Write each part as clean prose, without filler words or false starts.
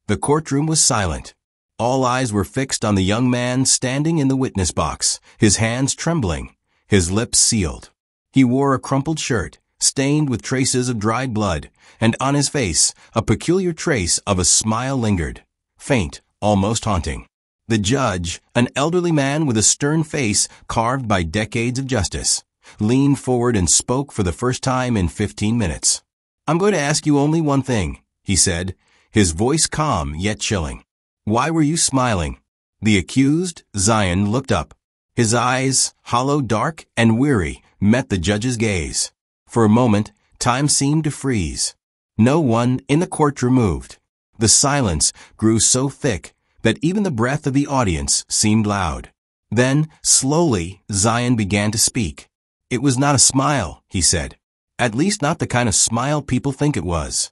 The courtroom was silent. All eyes were fixed on the young man standing in the witness box, his hands trembling, his lips sealed. He wore a crumpled shirt, stained with traces of dried blood, and on his face, a peculiar trace of a smile lingered, faint, almost haunting. The judge, an elderly man with a stern face carved by decades of justice, leaned forward and spoke for the first time in 15 minutes. "I'm going to ask you only one thing," he said, his voice calm yet chilling. "Why were you smiling?" The accused, Zion, looked up. His eyes, hollow, dark, and weary, met the judge's gaze. For a moment, time seemed to freeze. No one in the courtroom moved. The silence grew so thick that even the breath of the audience seemed loud. Then, slowly, Zion began to speak. "It was not a smile," he said. "At least not the kind of smile people think it was."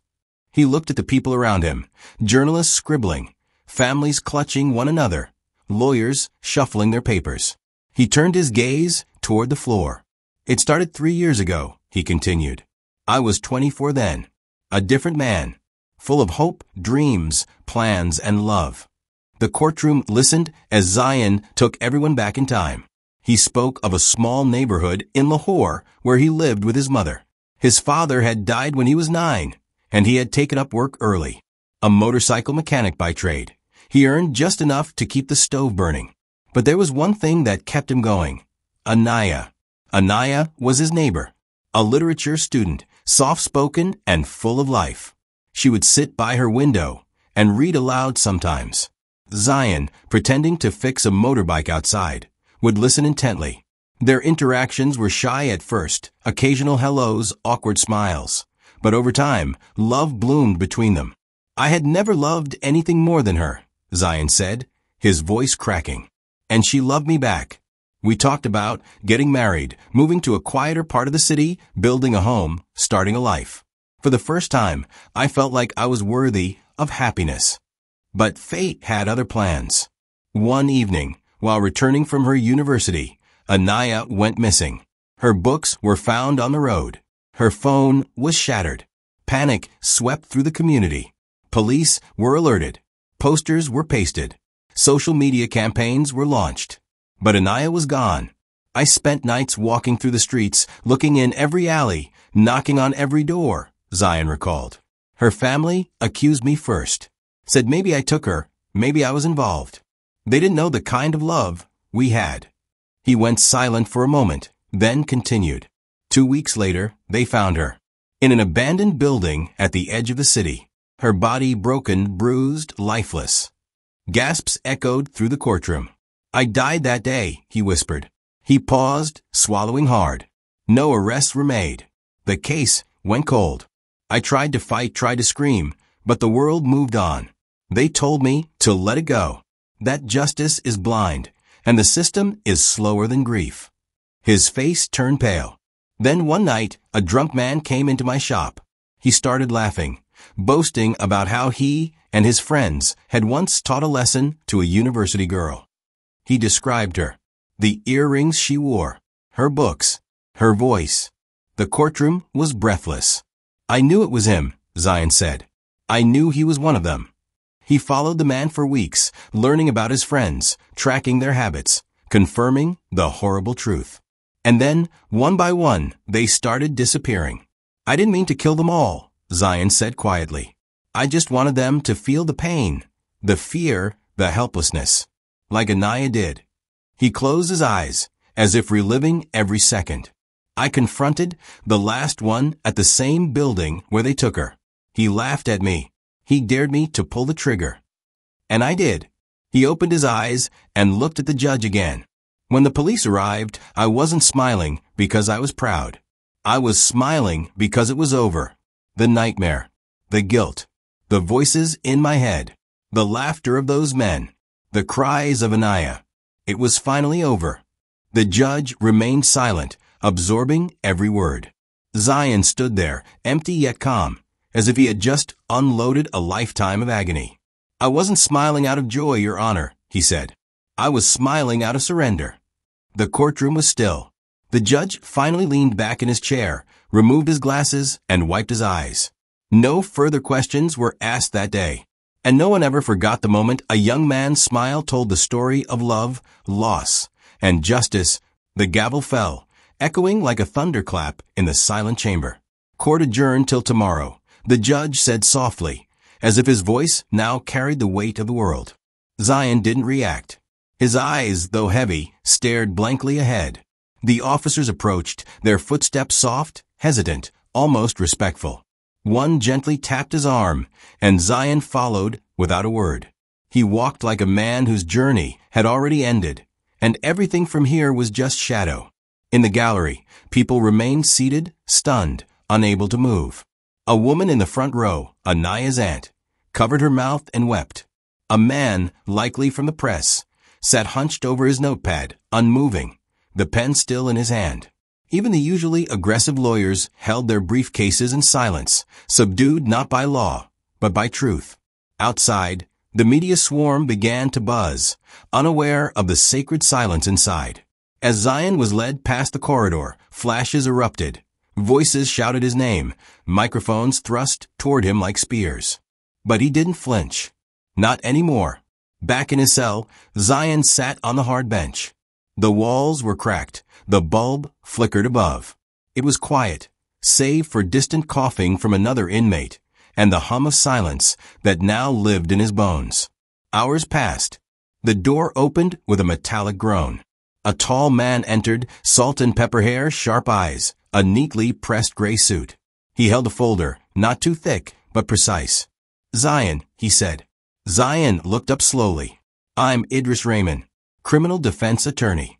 He looked at the people around him, journalists scribbling, families clutching one another, lawyers shuffling their papers. He turned his gaze toward the floor. "It started 3 years ago," he continued. "I was 24 then, a different man, full of hope, dreams, plans, and love." The courtroom listened as Zion took everyone back in time. He spoke of a small neighborhood in Lahore where he lived with his mother. His father had died when he was 9, and he had taken up work early. A motorcycle mechanic by trade, he earned just enough to keep the stove burning. But there was one thing that kept him going: Anaya. Anaya was his neighbor, a literature student, soft-spoken and full of life. She would sit by her window and read aloud sometimes. Zion, pretending to fix a motorbike outside, would listen intently. Their interactions were shy at first, occasional hellos, awkward smiles. But over time, love bloomed between them. "I had never loved anything more than her," Zion said, his voice cracking. "And she loved me back. We talked about getting married, moving to a quieter part of the city, building a home, starting a life. For the first time, I felt like I was worthy of happiness. But fate had other plans. One evening, while returning from her university, Anaya went missing. Her books were found on the road. Her phone was shattered. Panic swept through the community. Police were alerted. Posters were pasted. Social media campaigns were launched. But Anaya was gone. I spent nights walking through the streets, looking in every alley, knocking on every door," Zion recalled. "Her family accused me first. Said maybe I took her, maybe I was involved. They didn't know the kind of love we had." He went silent for a moment, then continued. 2 weeks later, they found her. In an abandoned building at the edge of the city. Her body broken, bruised, lifeless. Gasps echoed through the courtroom. "I died that day," he whispered. He paused, swallowing hard. No arrests were made. The case went cold. I tried to fight, tried to scream, but the world moved on. They told me to let it go. That justice is blind, and the system is slower than grief. His face turned pale. Then one night, a drunk man came into my shop. He started laughing, boasting about how he and his friends had once taught a lesson to a university girl. He described her, the earrings she wore, her books, her voice. The courtroom was breathless. "I knew it was him," Zion said. "I knew he was one of them." He followed the man for weeks, learning about his friends, tracking their habits, confirming the horrible truth. And then, one by one, they started disappearing. "I didn't mean to kill them all," Zion said quietly. "I just wanted them to feel the pain, the fear, the helplessness, like Anaya did." He closed his eyes, as if reliving every second. "I confronted the last one at the same building where they took her. He laughed at me. He dared me to pull the trigger. And I did." He opened his eyes and looked at the judge again. "When the police arrived, I wasn't smiling because I was proud. I was smiling because it was over. The nightmare, the guilt, the voices in my head, the laughter of those men, the cries of Anaya. It was finally over." The judge remained silent, absorbing every word. Zion stood there, empty yet calm, as if he had just unloaded a lifetime of agony. "I wasn't smiling out of joy, Your Honor," he said. "I was smiling out of surrender." The courtroom was still. The judge finally leaned back in his chair, removed his glasses, and wiped his eyes. No further questions were asked that day. And no one ever forgot the moment a young man's smile told the story of love, loss, and justice. The gavel fell, echoing like a thunderclap in the silent chamber. Court adjourned till tomorrow, the judge said softly, as if his voice now carried the weight of the world. Zion didn't react. His eyes, though heavy, stared blankly ahead. The officers approached, their footsteps soft, hesitant, almost respectful. One gently tapped his arm, and Zion followed without a word. He walked like a man whose journey had already ended, and everything from here was just shadow. In the gallery, people remained seated, stunned, unable to move. A woman in the front row, Anaya's aunt, covered her mouth and wept. A man, likely from the press, sat hunched over his notepad, unmoving, the pen still in his hand. Even the usually aggressive lawyers held their briefcases in silence, subdued not by law, but by truth. Outside, the media swarm began to buzz, unaware of the sacred silence inside. As Zion was led past the corridor, flashes erupted. Voices shouted his name, microphones thrust toward him like spears. But he didn't flinch. Not anymore. Back in his cell, Zion sat on the hard bench. The walls were cracked. The bulb flickered above. It was quiet, save for distant coughing from another inmate, and the hum of silence that now lived in his bones. Hours passed. The door opened with a metallic groan. A tall man entered, salt and pepper hair, sharp eyes, a neatly pressed gray suit. He held a folder, not too thick, but precise. "Zion," he said. Zion looked up slowly. "I'm Idris Rahman, criminal defense attorney."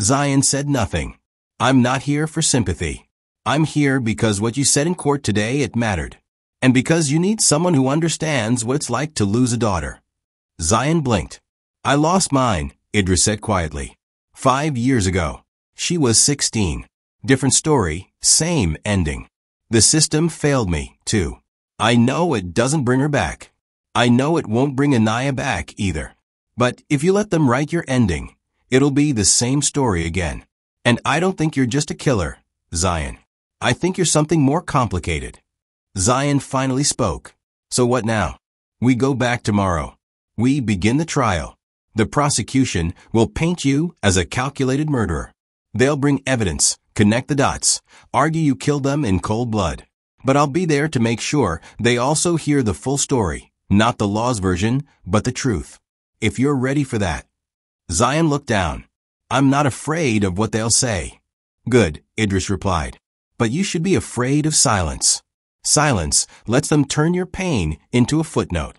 Zion said nothing. "I'm not here for sympathy. I'm here because what you said in court today, it mattered. And because you need someone who understands what it's like to lose a daughter." Zion blinked. "I lost mine," Idris said quietly. 5 years ago. She was 16. Different story, same ending. The system failed me, too. I know it doesn't bring her back. I know it won't bring Anaya back either. But if you let them write your ending, it'll be the same story again. And I don't think you're just a killer, Zion. I think you're something more complicated." Zion finally spoke. "So what now?" "We go back tomorrow. We begin the trial. The prosecution will paint you as a calculated murderer. They'll bring evidence, connect the dots, argue you killed them in cold blood. But I'll be there to make sure they also hear the full story, not the law's version, but the truth. If you're ready for that." Zion looked down. "I'm not afraid of what they'll say." "Good," Idris replied. "But you should be afraid of silence. Silence lets them turn your pain into a footnote."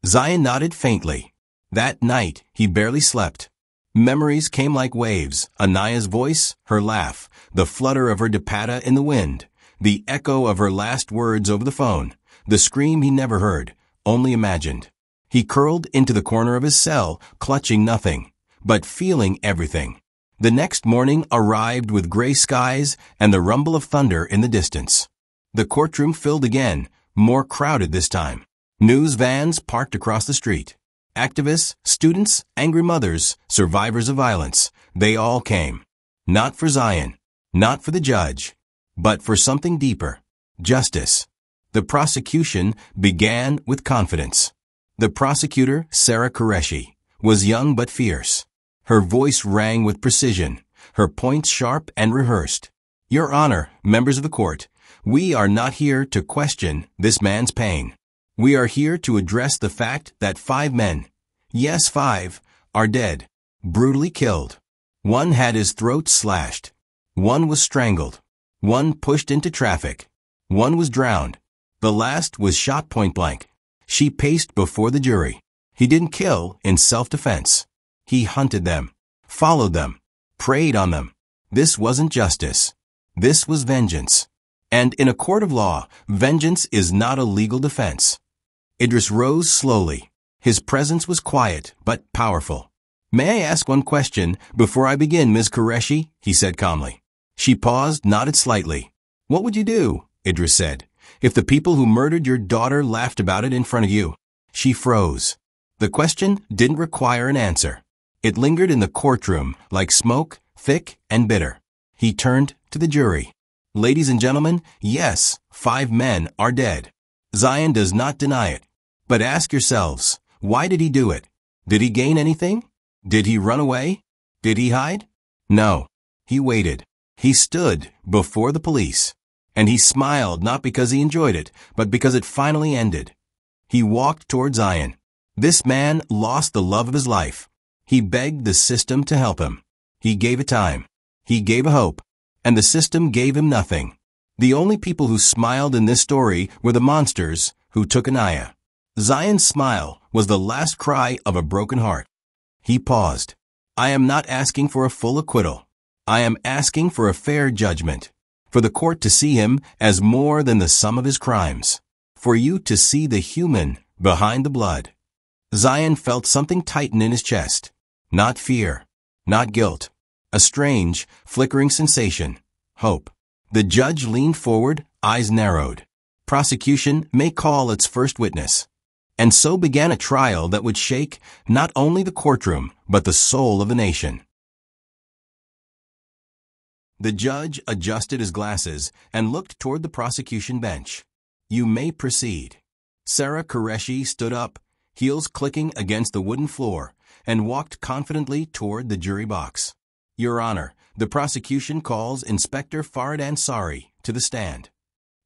Zion nodded faintly. That night, he barely slept. Memories came like waves, Anaya's voice, her laugh, the flutter of her dupatta in the wind, the echo of her last words over the phone, the scream he never heard, only imagined. He curled into the corner of his cell, clutching nothing, but feeling everything. The next morning arrived with gray skies and the rumble of thunder in the distance. The courtroom filled again, more crowded this time. News vans parked across the street. Activists, students, angry mothers, survivors of violence, they all came. Not for Zion, not for the judge, but for something deeper, justice. The prosecution began with confidence. The prosecutor, Sarah Qureshi, was young but fierce. Her voice rang with precision, her points sharp and rehearsed. "Your Honor, members of the court, we are not here to question this man's pain. We are here to address the fact that 5 men, yes 5, are dead, brutally killed. One had his throat slashed. One was strangled. One pushed into traffic. One was drowned. The last was shot point blank." She paced before the jury. "He didn't kill in self-defense. He hunted them, followed them, preyed on them. This wasn't justice. This was vengeance. And in a court of law, vengeance is not a legal defense." Idris rose slowly. His presence was quiet, but powerful. "May I ask one question before I begin, Ms. Qureshi?" he said calmly. She paused, nodded slightly. "What would you do," Idris said, "if the people who murdered your daughter laughed about it in front of you?" She froze. The question didn't require an answer. It lingered in the courtroom like smoke, thick and bitter. He turned to the jury. "Ladies and gentlemen, yes, 5 men are dead. Zion does not deny it. But ask yourselves, why did he do it? Did he gain anything? Did he run away? Did he hide? No. He waited. He stood before the police. And he smiled not because he enjoyed it, but because it finally ended. He walked toward Zion. This man lost the love of his life. He begged the system to help him. He gave it time. He gave a hope. And the system gave him nothing. The only people who smiled in this story were the monsters who took Anaya. Zion's smile was the last cry of a broken heart. He paused. I am not asking for a full acquittal. I am asking for a fair judgment. For the court to see him as more than the sum of his crimes. For you to see the human behind the blood. Zion felt something tighten in his chest. Not fear. Not guilt. A strange, flickering sensation. Hope. The judge leaned forward, eyes narrowed. Prosecution may call its first witness. And so began a trial that would shake not only the courtroom, but the soul of the nation. The judge adjusted his glasses and looked toward the prosecution bench. You may proceed. Sarah Qureshi stood up, heels clicking against the wooden floor, and walked confidently toward the jury box. Your Honor, the prosecution calls Inspector Farid Ansari to the stand.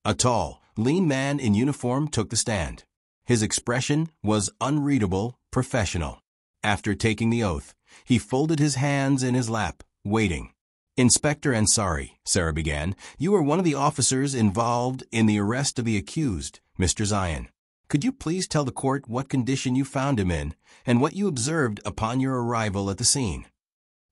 A tall, lean man in uniform took the stand. His expression was unreadable, professional. After taking the oath, he folded his hands in his lap, waiting. Inspector Ansari, Sarah began, you are one of the officers involved in the arrest of the accused, Mr. Zion. Could you please tell the court what condition you found him in and what you observed upon your arrival at the scene?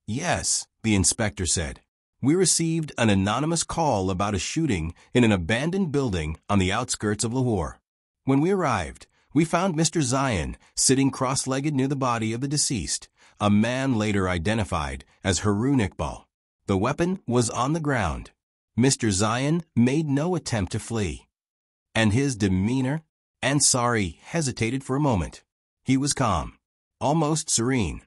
Yes, the inspector said. We received an anonymous call about a shooting in an abandoned building on the outskirts of Lahore. When we arrived, we found Mr. Zion sitting cross-legged near the body of the deceased, a man later identified as Haroon Iqbal. The weapon was on the ground. Mr. Zion made no attempt to flee. And his demeanor? Ansari hesitated for a moment. He was calm, almost serene.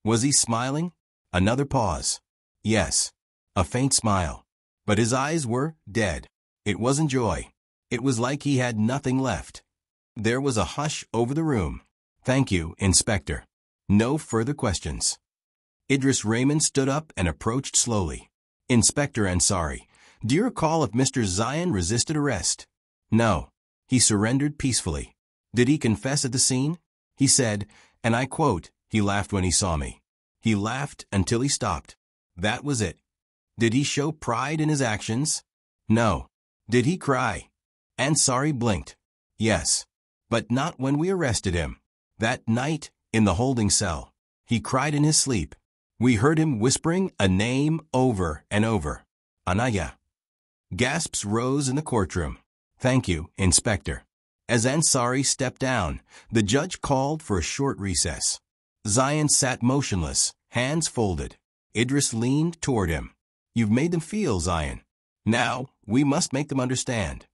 Was he smiling? Another pause. Yes, a faint smile. But his eyes were dead. It wasn't joy. It was like he had nothing left. There was a hush over the room. Thank you, Inspector. No further questions. Idris Raymond stood up and approached slowly. Inspector Ansari, do you recall if Mr. Zion resisted arrest? No. He surrendered peacefully. Did he confess at the scene? He said, and I quote, he laughed when he saw me. He laughed until he stopped. That was it. Did he show pride in his actions? No. Did he cry? Ansari blinked. Yes. But not when we arrested him. That night, in the holding cell, he cried in his sleep. We heard him whispering a name over and over. Anaya. Gasps rose in the courtroom. Thank you, Inspector. As Ansari stepped down, the judge called for a short recess. Zion sat motionless, hands folded. Idris leaned toward him. You've made them feel, Zion. Now, we must make them understand.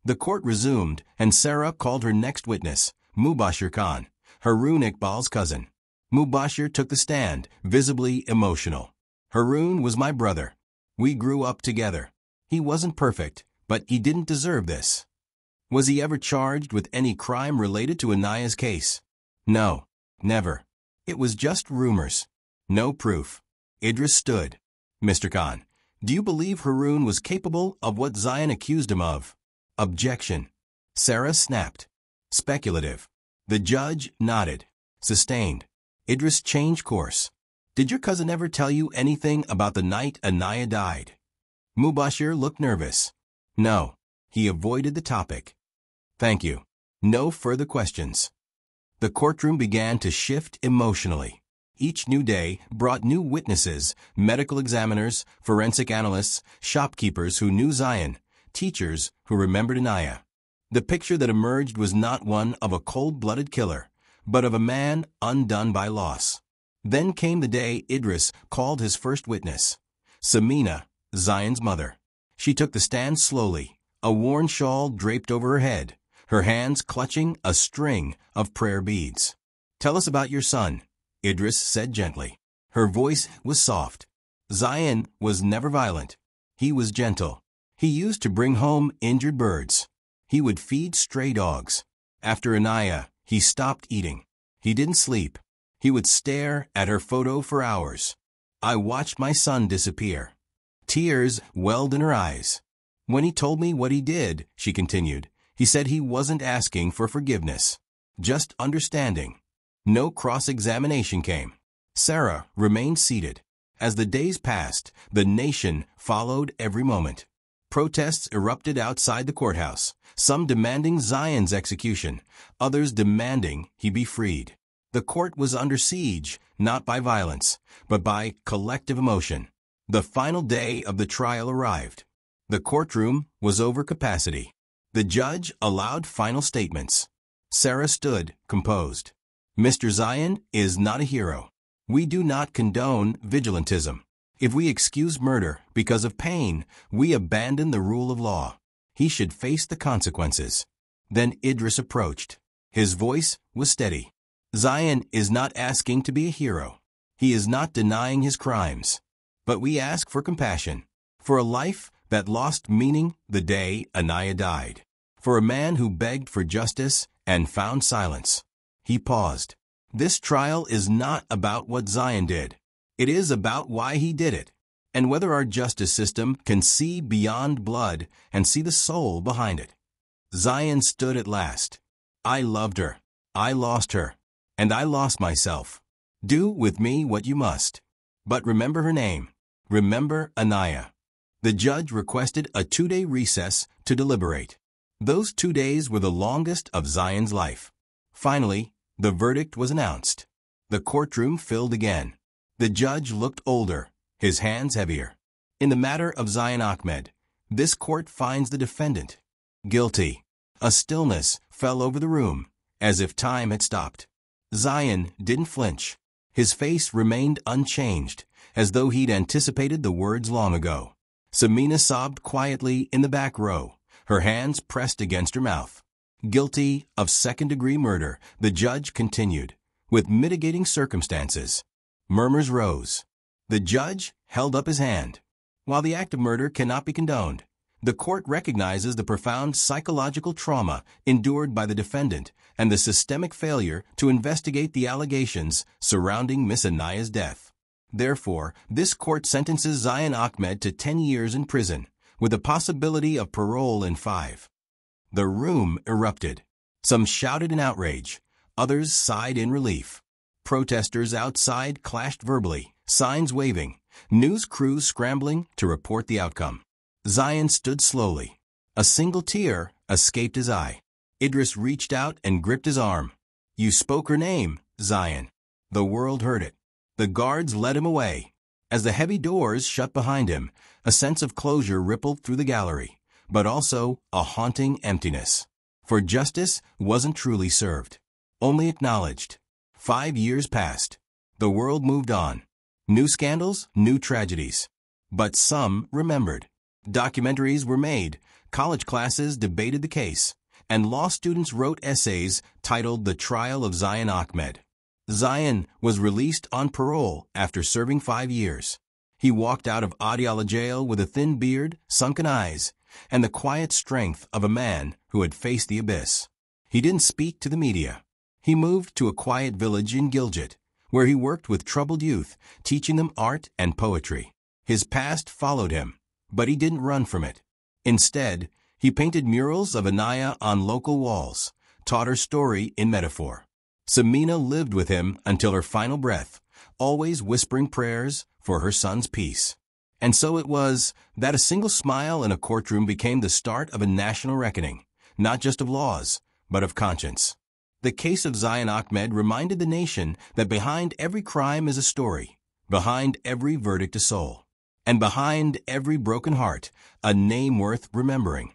The court resumed, and Sarah called her next witness, Mubashir Khan, Haroon Iqbal's cousin. Mubashir took the stand, visibly emotional. Haroon was my brother. We grew up together. He wasn't perfect, but he didn't deserve this. Was he ever charged with any crime related to Anaya's case? No, never. It was just rumors. No proof. Idris stood. Mr. Khan, do you believe Haroon was capable of what Zion accused him of? Objection. Sarah snapped. Speculative. The judge nodded. Sustained. Idris changed course. Did your cousin ever tell you anything about the night Anaya died? Mubashir looked nervous. No. He avoided the topic. Thank you. No further questions. The courtroom began to shift emotionally. Each new day brought new witnesses, medical examiners, forensic analysts, shopkeepers who knew Zion, teachers who remembered Anaya. The picture that emerged was not one of a cold-blooded killer, but of a man undone by loss. Then came the day Idris called his first witness, Samina, Zion's mother. She took the stand slowly, a worn shawl draped over her head, her hands clutching a string of prayer beads. Tell us about your son, Idris said gently. Her voice was soft. Zion was never violent. He was gentle. He used to bring home injured birds. He would feed stray dogs. After Anaya, He stopped eating. He didn't sleep. He would stare at her photo for hours. I watched my son disappear. Tears welled in her eyes. When he told me what he did, she continued, he said he wasn't asking for forgiveness, just understanding. No cross-examination came. Sarah remained seated. As the days passed, the nation followed every moment. Protests erupted outside the courthouse, some demanding Zion's execution, others demanding he be freed. The court was under siege, not by violence, but by collective emotion. The final day of the trial arrived. The courtroom was over capacity. The judge allowed final statements. Sarah stood, composed. Mr. Zion is not a hero. We do not condone vigilantism. If we excuse murder because of pain, we abandon the rule of law. He should face the consequences. Then Idris approached. His voice was steady. Zion is not asking to be a hero. He is not denying his crimes. But we ask for compassion, for a life that lost meaning the day Anaya died, for a man who begged for justice and found silence. He paused. This trial is not about what Zion did. It is about why he did it, and whether our justice system can see beyond blood and see the soul behind it. Zion stood at last. I loved her. I lost her. And I lost myself. Do with me what you must. But remember her name. Remember Anaya. The judge requested a 2-day recess to deliberate. Those 2 days were the longest of Zion's life. Finally, the verdict was announced. The courtroom filled again. The judge looked older, his hands heavier. In the matter of Zion Ahmed, this court finds the defendant guilty. A stillness fell over the room, as if time had stopped. Zion didn't flinch. His face remained unchanged, as though he'd anticipated the words long ago. Samina sobbed quietly in the back row, her hands pressed against her mouth. Guilty of second-degree murder, the judge continued, with mitigating circumstances. Murmurs rose. The judge held up his hand. While the act of murder cannot be condoned, the court recognizes the profound psychological trauma endured by the defendant and the systemic failure to investigate the allegations surrounding Miss Anaya's death. Therefore, this court sentences Zion Ahmed to 10 years in prison, with the possibility of parole in 5. The room erupted. Some shouted in outrage. Others sighed in relief. Protesters outside clashed verbally, signs waving, news crews scrambling to report the outcome. Zion stood slowly. A single tear escaped his eye. Idris reached out and gripped his arm. You spoke her name, Zion. The world heard it. The guards led him away. As the heavy doors shut behind him, a sense of closure rippled through the gallery, but also a haunting emptiness. For justice wasn't truly served, only acknowledged. 5 years passed. The world moved on. New scandals, new tragedies. But some remembered. Documentaries were made, college classes debated the case, and law students wrote essays titled The Trial of Zion Ahmed. Zion was released on parole after serving 5 years. He walked out of Adiala jail with a thin beard, sunken eyes, and the quiet strength of a man who had faced the abyss. He didn't speak to the media. He moved to a quiet village in Gilgit, where he worked with troubled youth, teaching them art and poetry. His past followed him, but he didn't run from it. Instead, he painted murals of Anaya on local walls, taught her story in metaphor. Samina lived with him until her final breath, always whispering prayers for her son's peace. And so it was that a single smile in a courtroom became the start of a national reckoning, not just of laws, but of conscience. The case of Zion Ahmed reminded the nation that behind every crime is a story, behind every verdict a soul, and behind every broken heart, a name worth remembering.